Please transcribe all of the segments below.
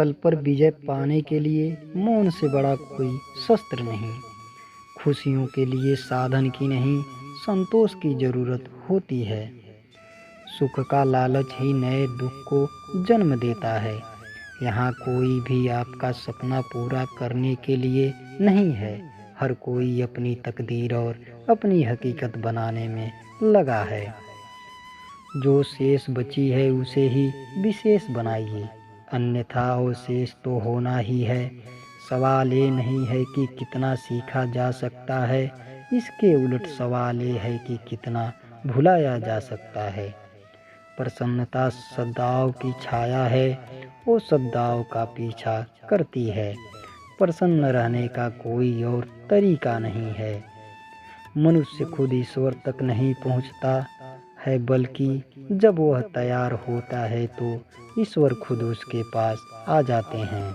कल पर विजय पाने के लिए मौन से बड़ा कोई शस्त्र नहीं। खुशियों के लिए साधन की नहीं, संतोष की जरूरत होती है। सुख का लालच ही नए दुख को जन्म देता है। यहाँ कोई भी आपका सपना पूरा करने के लिए नहीं है। हर कोई अपनी तकदीर और अपनी हकीकत बनाने में लगा है। जो शेष बची है उसे ही विशेष बनाइए, अन्यथा वो शेष तो होना ही है। सवाल ये नहीं है कि कितना सीखा जा सकता है, इसके उलट सवाल ये है कि कितना भुलाया जा सकता है। प्रसन्नता सद्भाव की छाया है, वो सद्भाव का पीछा करती है। प्रसन्न रहने का कोई और तरीका नहीं है। मनुष्य खुद ईश्वर तक नहीं पहुंचता है, बल्कि जब वह तैयार होता है तो ईश्वर खुद उसके पास आ जाते हैं।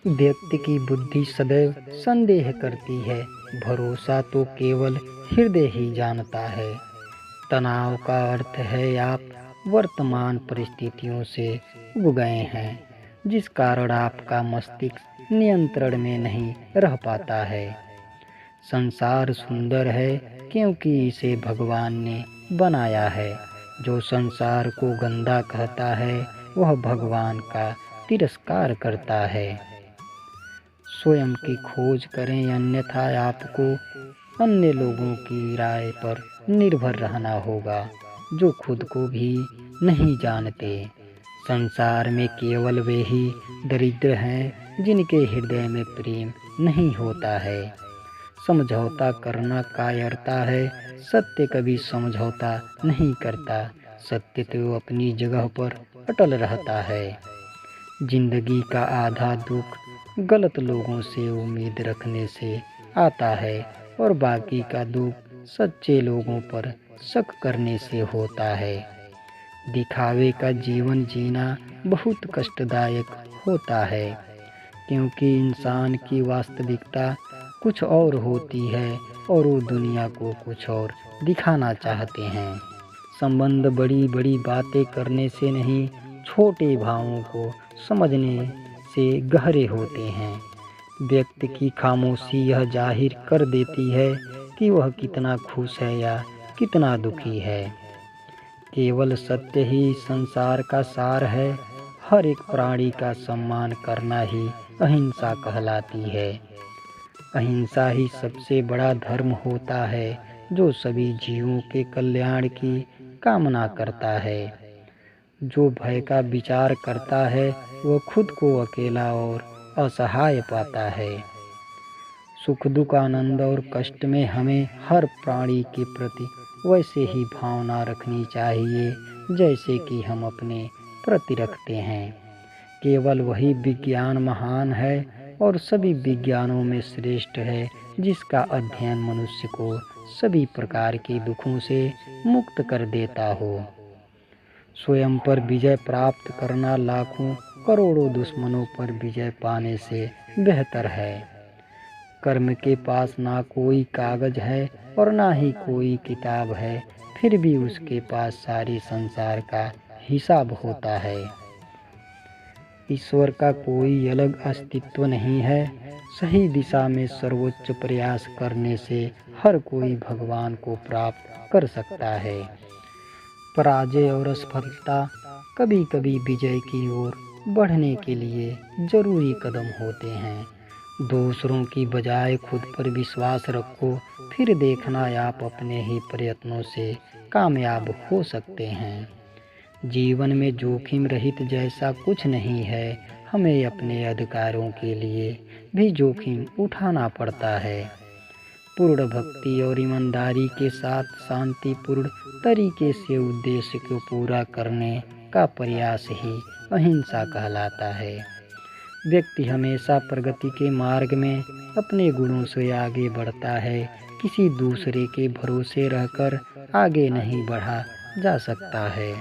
व्यक्ति की बुद्धि सदैव संदेह करती है, भरोसा तो केवल हृदय ही जानता है। तनाव का अर्थ है आप वर्तमान परिस्थितियों से उब गए हैं, जिस कारण आपका मस्तिष्क नियंत्रण में नहीं रह पाता है। संसार सुंदर है क्योंकि इसे भगवान ने बनाया है। जो संसार को गंदा कहता है वह भगवान का तिरस्कार करता है। स्वयं की खोज करें, अन्यथा आपको अन्य लोगों की राय पर निर्भर रहना होगा, जो खुद को भी नहीं जानते। संसार में केवल वे ही दरिद्र हैं जिनके हृदय में प्रेम नहीं होता है। समझौता करना कायरता है, सत्य कभी समझौता नहीं करता। सत्य तो अपनी जगह पर अटल रहता है। जिंदगी का आधा दुख गलत लोगों से उम्मीद रखने से आता है और बाकी का दुख सच्चे लोगों पर शक करने से होता है। दिखावे का जीवन जीना बहुत कष्टदायक होता है, क्योंकि इंसान की वास्तविकता कुछ और होती है और वो दुनिया को कुछ और दिखाना चाहते हैं। संबंध बड़ी बड़ी बातें करने से नहीं, छोटे भावों को समझने से गहरे होते हैं। व्यक्ति की खामोशी यह जाहिर कर देती है कि वह कितना खुश है या कितना दुखी है। केवल सत्य ही संसार का सार है। हर एक प्राणी का सम्मान करना ही अहिंसा कहलाती है। अहिंसा ही सबसे बड़ा धर्म होता है, जो सभी जीवों के कल्याण की कामना करता है। जो भय का विचार करता है वह खुद को अकेला और असहाय पाता है। सुख दुख आनंद और कष्ट में हमें हर प्राणी के प्रति वैसे ही भावना रखनी चाहिए जैसे कि हम अपने प्रति रखते हैं। केवल वही विज्ञान महान है और सभी विज्ञानों में श्रेष्ठ है, जिसका अध्ययन मनुष्य को सभी प्रकार के दुखों से मुक्त कर देता हो। स्वयं पर विजय प्राप्त करना लाखों करोड़ों दुश्मनों पर विजय पाने से बेहतर है। कर्म के पास ना कोई कागज है और ना ही कोई किताब है, फिर भी उसके पास सारी संसार का हिसाब होता है। ईश्वर का कोई अलग अस्तित्व नहीं है। सही दिशा में सर्वोच्च प्रयास करने से हर कोई भगवान को प्राप्त कर सकता है। पराजय और असफलता कभी कभी विजय की ओर बढ़ने के लिए जरूरी कदम होते हैं। दूसरों की बजाय खुद पर विश्वास रखो, फिर देखना आप अपने ही प्रयत्नों से कामयाब हो सकते हैं। जीवन में जोखिम रहित जैसा कुछ नहीं है। हमें अपने अधिकारों के लिए भी जोखिम उठाना पड़ता है। पूर्ण भक्ति और ईमानदारी के साथ शांतिपूर्ण तरीके से उद्देश्य को पूरा करने का प्रयास ही अहिंसा कहलाता है। व्यक्ति हमेशा प्रगति के मार्ग में अपने गुणों से आगे बढ़ता है। किसी दूसरे के भरोसे रहकर आगे नहीं बढ़ा जा सकता है।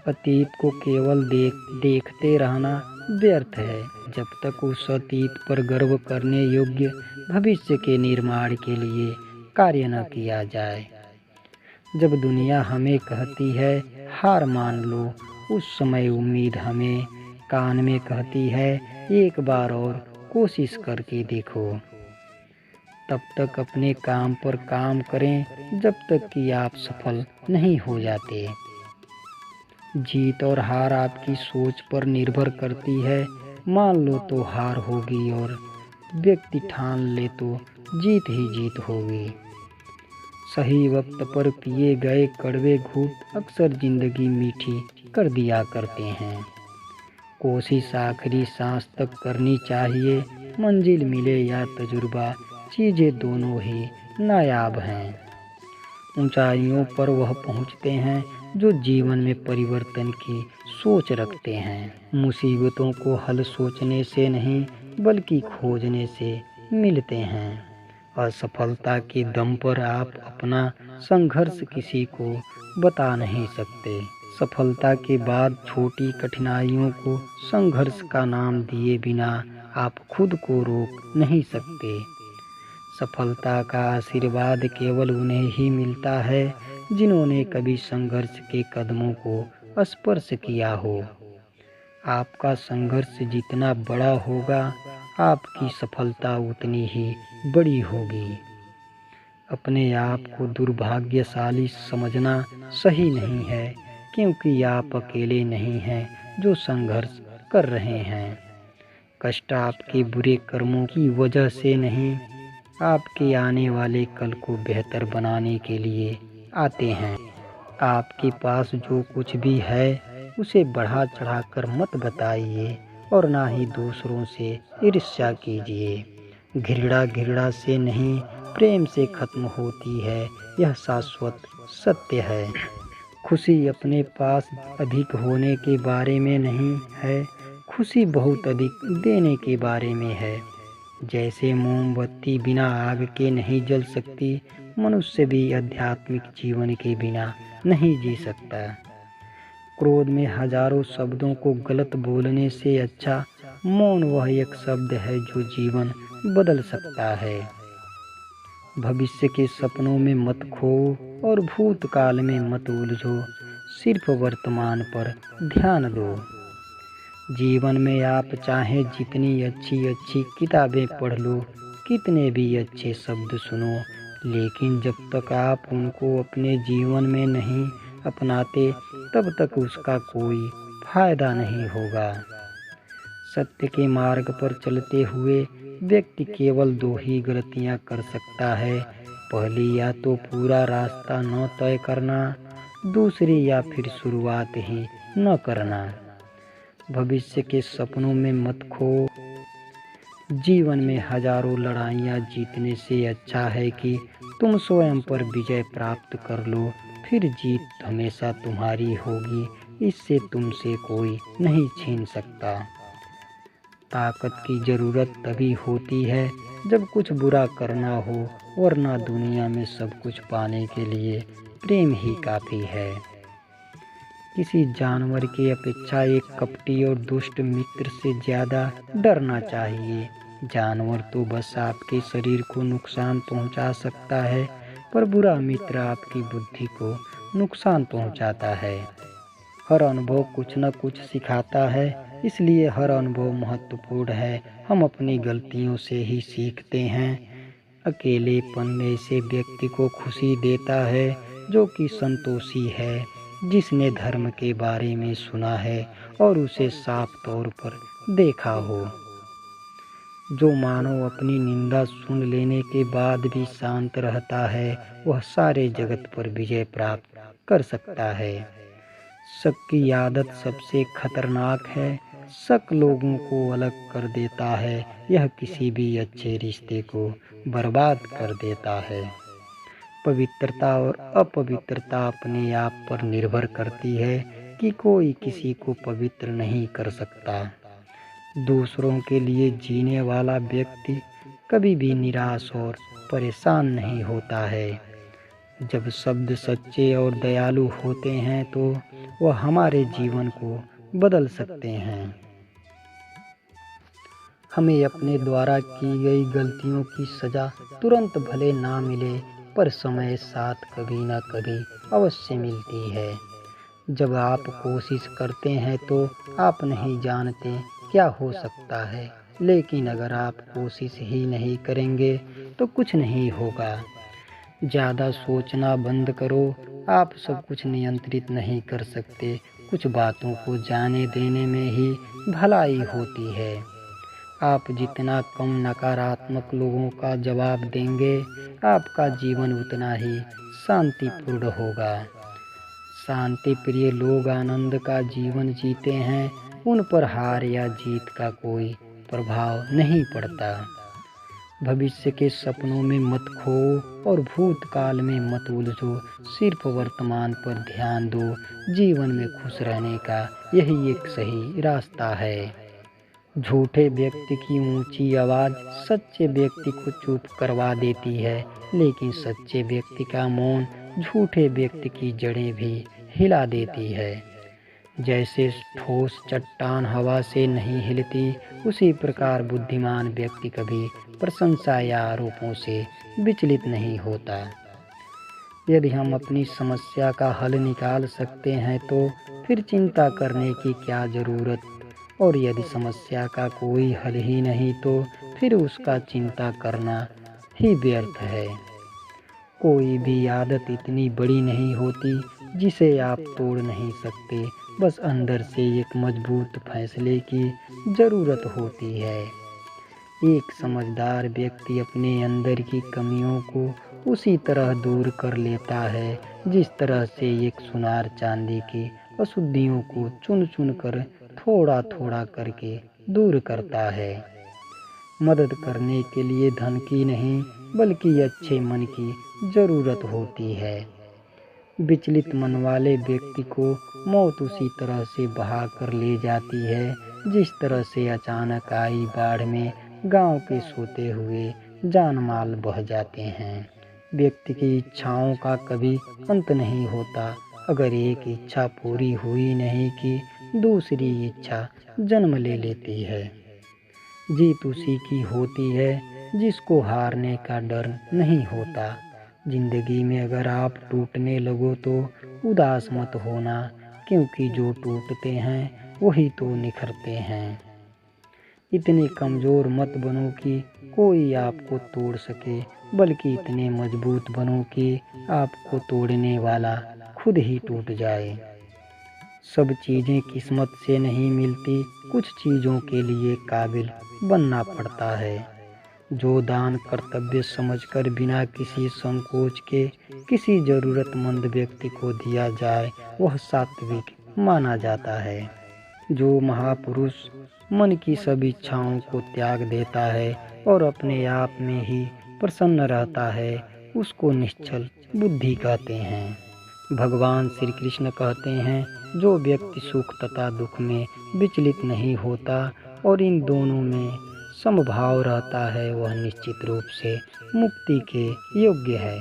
अतीत को केवल देखते रहना व्यर्थ है, जब तक उस अतीत पर गर्व करने योग्य भविष्य के निर्माण के लिए कार्य न किया जाए। जब दुनिया हमें कहती है हार मान लो, उस समय उम्मीद हमें कान में कहती है, एक बार और कोशिश करके देखो। तब तक अपने काम पर काम करें जब तक कि आप सफल नहीं हो जाते। जीत और हार आपकी सोच पर निर्भर करती है। मान लो तो हार होगी और व्यक्ति ठान ले तो जीत ही जीत होगी। सही वक्त पर पिए गए कड़वे घूंट अक्सर जिंदगी मीठी कर दिया करते हैं। कोशिश आखिरी सांस तक करनी चाहिए। मंजिल मिले या तजुर्बा, चीज़ें दोनों ही नायाब हैं। ऊंचाइयों पर वह पहुंचते हैं जो जीवन में परिवर्तन की सोच रखते हैं। मुसीबतों को हल सोचने से नहीं बल्कि खोजने से मिलते हैं। असफलता के दम पर आप अपना संघर्ष किसी को बता नहीं सकते। सफलता के बाद छोटी कठिनाइयों को संघर्ष का नाम दिए बिना आप खुद को रोक नहीं सकते। सफलता का आशीर्वाद केवल उन्हें ही मिलता है जिन्होंने कभी संघर्ष के कदमों को स्पर्श किया हो। आपका संघर्ष जितना बड़ा होगा, आपकी सफलता उतनी ही बड़ी होगी। अपने आप को दुर्भाग्यशाली समझना सही नहीं है, क्योंकि आप अकेले नहीं हैं जो संघर्ष कर रहे हैं। कष्ट आपके बुरे कर्मों की वजह से नहीं, आपके आने वाले कल को बेहतर बनाने के लिए आते हैं। आपके पास जो कुछ भी है उसे बढ़ा चढ़ाकर मत बताइए और ना ही दूसरों से ईर्ष्या कीजिए। घृणा से नहीं, प्रेम से खत्म होती है, यह शाश्वत सत्य है। खुशी अपने पास अधिक होने के बारे में नहीं है, खुशी बहुत अधिक देने के बारे में है। जैसे मोमबत्ती बिना आग के नहीं जल सकती, मनुष्य भी आध्यात्मिक जीवन के बिना नहीं जी सकता। क्रोध में हजारों शब्दों को गलत बोलने से अच्छा मौन वह एक शब्द है जो जीवन बदल सकता है। भविष्य के सपनों में मत खो और भूतकाल में मत उलझो, सिर्फ वर्तमान पर ध्यान दो। जीवन में आप चाहे जितनी अच्छी किताबें पढ़ लो, कितने भी अच्छे शब्द सुनो, लेकिन जब तक आप उनको अपने जीवन में नहीं अपनाते तब तक उसका कोई फायदा नहीं होगा। सत्य के मार्ग पर चलते हुए व्यक्ति केवल दो ही गलतियां कर सकता है। पहली, या तो पूरा रास्ता न तय करना, दूसरी या फिर शुरुआत ही न करना। भविष्य के सपनों में मत खो। जीवन में हजारों लड़ाइयाँ जीतने से अच्छा है कि तुम स्वयं पर विजय प्राप्त कर लो, फिर जीत हमेशा तुम्हारी होगी, इससे तुमसे कोई नहीं छीन सकता। ताकत की ज़रूरत तभी होती है जब कुछ बुरा करना हो, वरना दुनिया में सब कुछ पाने के लिए प्रेम ही काफ़ी है। किसी जानवर की अपेक्षा एक कपटी और दुष्ट मित्र से ज़्यादा डरना चाहिए। जानवर तो बस आपके शरीर को नुकसान पहुंचा सकता है, पर बुरा मित्र आपकी बुद्धि को नुकसान पहुंचाता है। हर अनुभव कुछ न कुछ सिखाता है, इसलिए हर अनुभव महत्वपूर्ण है। हम अपनी गलतियों से ही सीखते हैं। अकेलेपन ऐसे व्यक्ति को खुशी देता है जो कि संतोषी है, जिसने धर्म के बारे में सुना है और उसे साफ तौर पर देखा हो। जो मानव अपनी निंदा सुन लेने के बाद भी शांत रहता है, वह सारे जगत पर विजय प्राप्त कर सकता है। शक की आदत सबसे खतरनाक है। शक लोगों को अलग कर देता है, यह किसी भी अच्छे रिश्ते को बर्बाद कर देता है। पवित्रता और अपवित्रता अपने आप पर निर्भर करती है कि कोई किसी को पवित्र नहीं कर सकता। दूसरों के लिए जीने वाला व्यक्ति कभी भी निराश और परेशान नहीं होता है। जब शब्द सच्चे और दयालु होते हैं तो वह हमारे जीवन को बदल सकते हैं। हमें अपने द्वारा की गई गलतियों की सज़ा तुरंत भले ना मिले, पर समय साथ कभी ना कभी अवश्य मिलती है। जब आप कोशिश करते हैं तो आप नहीं जानते क्या हो सकता है, लेकिन अगर आप कोशिश ही नहीं करेंगे तो कुछ नहीं होगा। ज़्यादा सोचना बंद करो। आप सब कुछ नियंत्रित नहीं कर सकते। कुछ बातों को जाने देने में ही भलाई होती है। आप जितना कम नकारात्मक लोगों का जवाब देंगे, आपका जीवन उतना ही शांतिपूर्ण होगा। शांति प्रिय लोग आनंद का जीवन जीते हैं। उन पर हार या जीत का कोई प्रभाव नहीं पड़ता। भविष्य के सपनों में मत खो और भूतकाल में मत उलझो। सिर्फ वर्तमान पर ध्यान दो। जीवन में खुश रहने का यही एक सही रास्ता है। झूठे व्यक्ति की ऊंची आवाज़ सच्चे व्यक्ति को चुप करवा देती है, लेकिन सच्चे व्यक्ति का मौन झूठे व्यक्ति की जड़ें भी हिला देती है। जैसे ठोस चट्टान हवा से नहीं हिलती, उसी प्रकार बुद्धिमान व्यक्ति कभी प्रशंसा या आरोपों से विचलित नहीं होता। यदि हम अपनी समस्या का हल निकाल सकते हैं तो फिर चिंता करने की क्या ज़रूरत, और यदि समस्या का कोई हल ही नहीं तो फिर उसका चिंता करना ही व्यर्थ है। कोई भी आदत इतनी बड़ी नहीं होती जिसे आप तोड़ नहीं सकते। बस अंदर से एक मजबूत फैसले की ज़रूरत होती है। एक समझदार व्यक्ति अपने अंदर की कमियों को उसी तरह दूर कर लेता है जिस तरह से एक सुनार चांदी की अशुद्धियों को चुन चुन कर थोड़ा थोड़ा करके दूर करता है। मदद करने के लिए धन की नहीं बल्कि अच्छे मन की ज़रूरत होती है। विचलित मन वाले व्यक्ति को मौत उसी तरह से बहा कर ले जाती है जिस तरह से अचानक आई बाढ़ में गांव के सोते हुए जान माल बह जाते हैं। व्यक्ति की इच्छाओं का कभी अंत नहीं होता। अगर एक इच्छा पूरी हुई नहीं कि दूसरी इच्छा जन्म ले लेती है। जीत उसी की होती है जिसको हारने का डर नहीं होता। जिंदगी में अगर आप टूटने लगो तो उदास मत होना, क्योंकि जो टूटते हैं वही तो निखरते हैं। इतने कमज़ोर मत बनो कि कोई आपको तोड़ सके, बल्कि इतने मजबूत बनो कि आपको तोड़ने वाला खुद ही टूट जाए। सब चीज़ें किस्मत से नहीं मिलती, कुछ चीज़ों के लिए काबिल बनना पड़ता है। जो दान कर्तव्य समझकर बिना किसी संकोच के किसी ज़रूरतमंद व्यक्ति को दिया जाए, वह सात्विक माना जाता है। जो महापुरुष मन की सभी इच्छाओं को त्याग देता है और अपने आप में ही प्रसन्न रहता है, उसको निश्चल बुद्धि कहते हैं। भगवान श्री कृष्ण कहते हैं, जो व्यक्ति सुख तथा दुख में विचलित नहीं होता और इन दोनों में समभाव रहता है, वह निश्चित रूप से मुक्ति के योग्य है।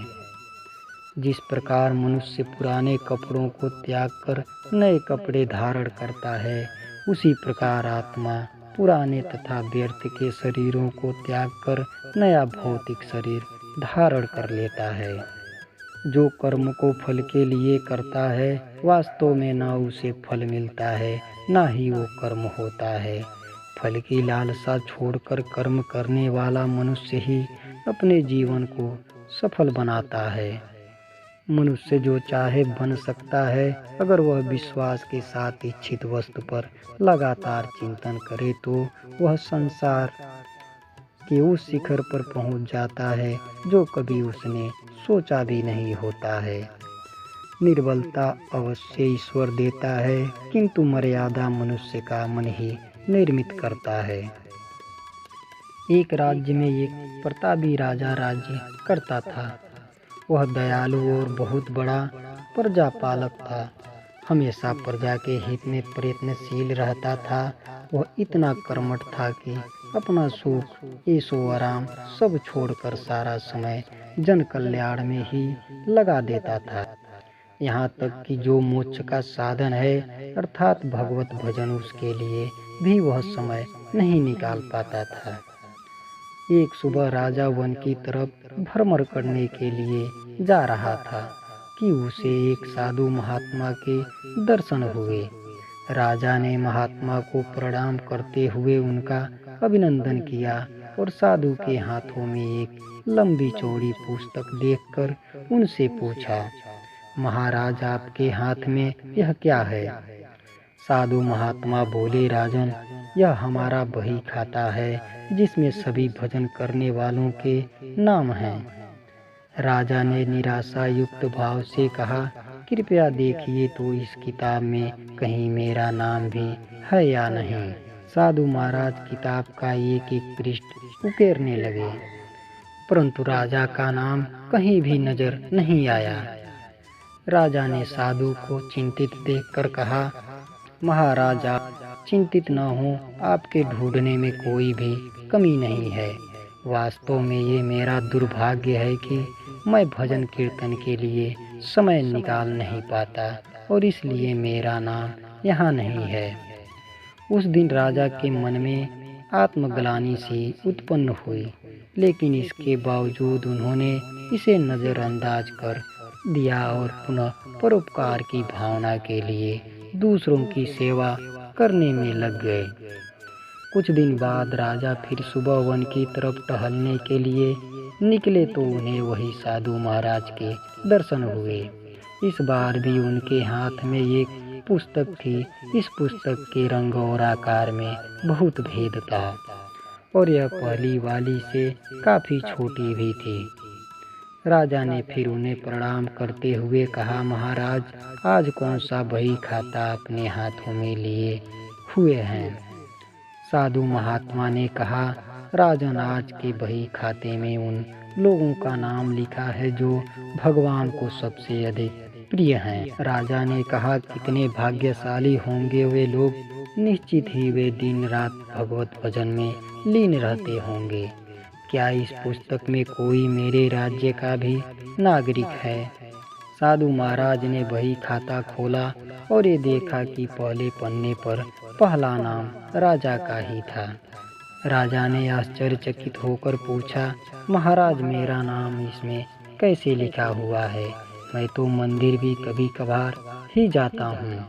जिस प्रकार मनुष्य पुराने कपड़ों को त्याग कर नए कपड़े धारण करता है, उसी प्रकार आत्मा पुराने तथा व्यर्थ के शरीरों को त्याग कर नया भौतिक शरीर धारण कर लेता है। जो कर्म को फल के लिए करता है, वास्तव में न उसे फल मिलता है न ही वो कर्म होता है। फल की लालसा छोड़कर कर्म करने वाला मनुष्य ही अपने जीवन को सफल बनाता है। मनुष्य जो चाहे बन सकता है, अगर वह विश्वास के साथ इच्छित वस्तु पर लगातार चिंतन करे तो वह संसार के उस शिखर पर पहुंच जाता है जो कभी उसने सोचा भी नहीं होता है। निर्बलता अवश्य ईश्वर देता है, किंतु मर्यादा मनुष्य का मन ही निर्मित करता है। एक राज्य में एक प्रतापी राजा राज्य करता था। वह दयालु और बहुत बड़ा प्रजापालक था। हमेशा प्रजा के हित में प्रयत्नशील रहता था। वह इतना कर्मठ था कि अपना सुख ऐशो आराम सब छोड़कर सारा समय जन कल्याण में ही लगा देता था। यहाँ तक कि जो मोक्ष का साधन है अर्थात भगवत भजन, उसके लिए भी वह समय नहीं निकाल पाता था। एक सुबह राजा वन की तरफ भ्रमण करने के लिए जा रहा था। कि उसे एक साधु महात्मा के दर्शन हुए। राजा ने महात्मा को प्रणाम करते हुए उनका अभिनंदन किया और साधु के हाथों में एक लंबी चौड़ी पुस्तक देखकर उनसे पूछा, महाराज आपके हाथ में यह क्या है? साधु महात्मा बोले, राजन, यह हमारा बही खाता है जिसमें सभी भजन करने वालों के नाम हैं। राजा ने निराशा युक्त भाव से कहा, कृपया देखिए तो इस किताब में कहीं मेरा नाम भी है या नहीं। साधु महाराज किताब का एक एक पृष्ठ उकेरने लगे, परंतु राजा का नाम कहीं भी नजर नहीं आया। राजा ने साधु को चिंतित देखकर कहा, महाराज आप चिंतित न हो, आपके ढूंढने में कोई भी कमी नहीं है। वास्तव में ये मेरा दुर्भाग्य है कि मैं भजन कीर्तन के लिए समय निकाल नहीं पाता और इसलिए मेरा नाम यहाँ नहीं है। उस दिन राजा के मन में आत्मग्लानि सी उत्पन्न हुई, लेकिन इसके बावजूद उन्होंने इसे नज़रअंदाज कर दिया और पुनः परोपकार की भावना के लिए दूसरों की सेवा करने में लग गए। कुछ दिन बाद राजा फिर सुबह वन की तरफ टहलने के लिए निकले तो उन्हें वही साधु महाराज के दर्शन हुए। इस बार भी उनके हाथ में एक पुस्तक थी। इस पुस्तक के रंग और आकार में बहुत भेद था और यह पहली वाली से काफी छोटी भी थी। राजा ने फिर उन्हें प्रणाम करते हुए कहा, महाराज, आज कौन सा बही खाता अपने हाथों में लिए हुए हैं? साधु महात्मा ने कहा, राजन, आज के बही खाते में उन लोगों का नाम लिखा है जो भगवान को सबसे अधिक प्रिय हैं। राजा ने कहा, कितने भाग्यशाली होंगे वे लोग, निश्चित ही वे दिन रात भगवत भजन में लीन रहते होंगे। क्या इस पुस्तक में कोई मेरे राज्य का भी नागरिक है? साधु महाराज ने बही खाता खोला और ये देखा कि पहले पन्ने पर पहला नाम राजा का ही था। राजा ने आश्चर्यचकित होकर पूछा, महाराज, मेरा नाम इसमें कैसे लिखा हुआ है? मैं तो मंदिर भी कभी कभार ही जाता हूँ।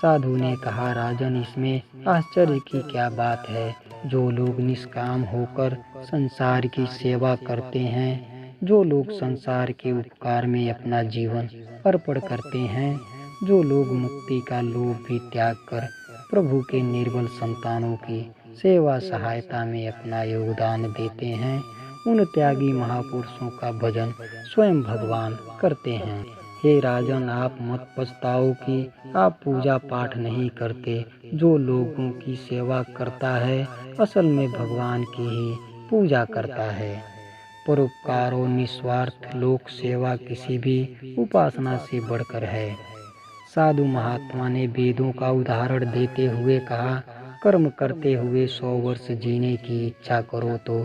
साधु ने कहा, राजन, इसमें आश्चर्य की क्या बात है? जो लोग निष्काम होकर संसार की सेवा करते हैं, जो लोग संसार के उपकार में अपना जीवन अर्पण करते हैं, जो लोग मुक्ति का लोभ भी त्याग कर प्रभु के निर्बल संतानों की सेवा सहायता में अपना योगदान देते हैं, उन त्यागी महापुरुषों का भजन स्वयं भगवान करते हैं। हे राजन, आप मत पछताओ कि आप पूजा पाठ नहीं करते। जो लोगों की सेवा करता है असल में भगवान की ही पूजा करता है। परोपकार और निस्वार्थ लोक सेवा किसी भी उपासना से बढ़कर है। साधु महात्मा ने वेदों का उदाहरण देते हुए कहा, कर्म करते हुए 100 वर्ष जीने की इच्छा करो तो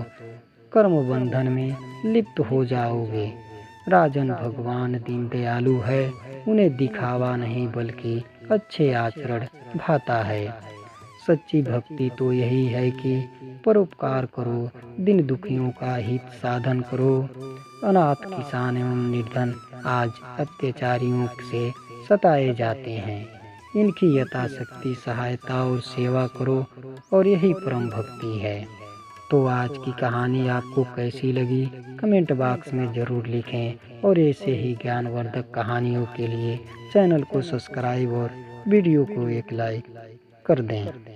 कर्म बंधन में लिप्त हो जाओगे। राजन, भगवान दीन दयालु है, उन्हें दिखावा नहीं बल्कि अच्छे आचरण भाता है। सच्ची भक्ति तो यही है कि परोपकार करो, दिन दुखियों का हित साधन करो। अनाथ, किसान एवं निर्धन आज अत्याचारियों से सताए जाते हैं। इनकी यथाशक्ति सहायता और सेवा करो और यही परम भक्ति है। तो आज की कहानी आपको कैसी लगी कमेंट बॉक्स में ज़रूर लिखें और ऐसे ही ज्ञानवर्धक कहानियों के लिए चैनल को सब्सक्राइब और वीडियो को एक लाइक कर दें।